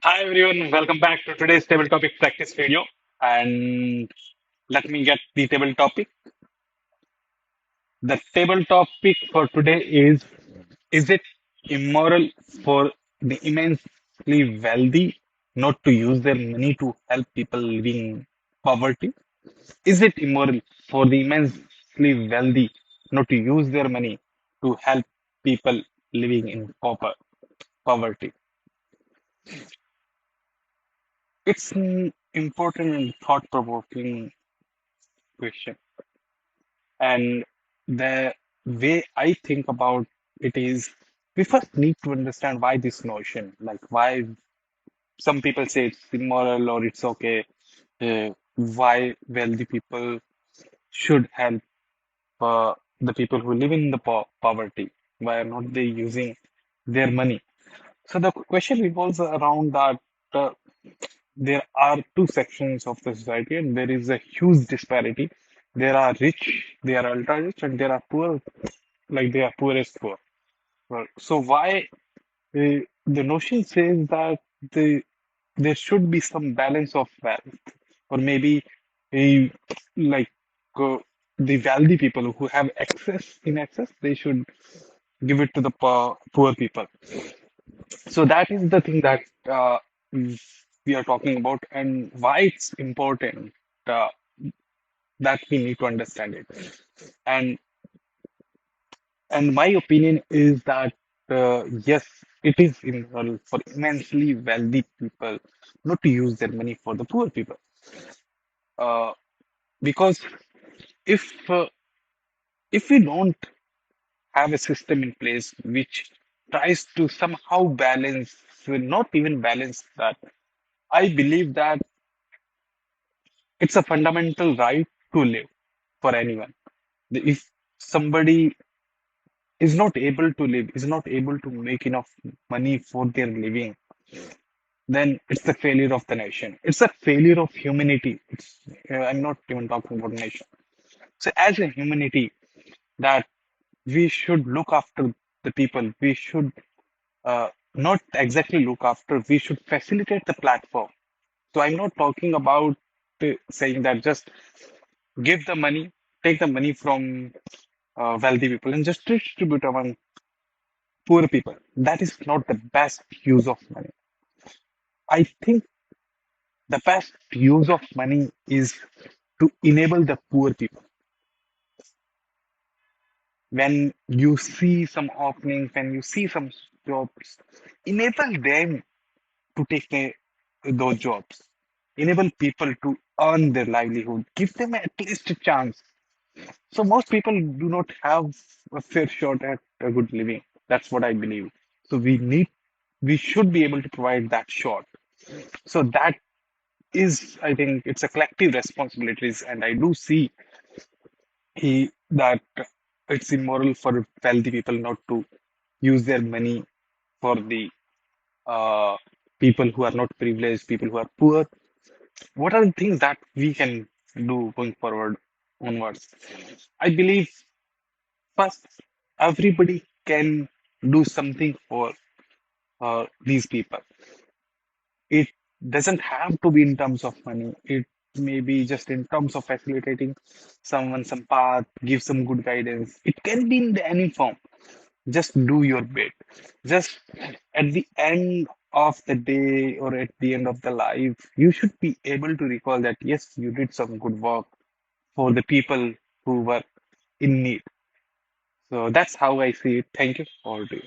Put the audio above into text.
Hi everyone, welcome back to today's table topic practice video. And let me get the table topic. The table topic for today is it immoral for the immensely wealthy not to use their money to help people living in poverty? Is it immoral for the immensely wealthy not to use their money to help people living in poverty? It's an important and thought-provoking question. And the way I think about it is we first need to understand why this notion, like why some people say it's immoral or it's okay, why wealthy people should help the people who live in the poverty. Why are not they using their money? So the question revolves around that uh, there are two sections of the society, and there is a huge disparity. There are rich, they are ultra rich, and there are poor, like they are poorest poor. Right. So why the notion says that the there should be some balance of wealth, or maybe a like uh, the wealthy people who have excess in excess, they should give it to the poor people. So that is the thing that we are talking about, and why it's important uh, that we need to understand it. And my opinion is that yes, it is immoral for immensely wealthy people not to use their money for the poor people. Because if uh, if we don't have a system in place which tries to somehow balance, not even balance that, I believe that it's a fundamental right to live for anyone. If somebody is not able to live, is not able to make enough money for their living, then it's the failure of the nation. It's a failure of humanity. I'm not even talking about nation. So as a humanity, that we should look after the people. We should not exactly look after. We should facilitate the platform. So I'm not talking about saying that just give the money, take the money from wealthy people and just distribute among poor people. That is not the best use of money. I think the best use of money is to enable the poor people. When you see some openings, when you see some jobs, enable them to take those jobs. Enable people to earn their livelihood. Give them at least a chance. So most people do not have a fair shot at a good living. That's what I believe. So we should be able to provide that shot. So that is, I think, it's a collective responsibilities, and I do see that it's immoral for wealthy people not to use their money for the uh, people who are not privileged, people who are poor. What are the things that we can do going forward onwards? I believe first, everybody can do something for these people. It doesn't have to be in terms of money. It may be just in terms of facilitating someone some path, give some good guidance. It can be in any form. Just do your bit. Just at the end of the day or at the end of the life, you should be able to recall that yes, you did some good work for the people who were in need. So that's how I see it. Thank you. All to you.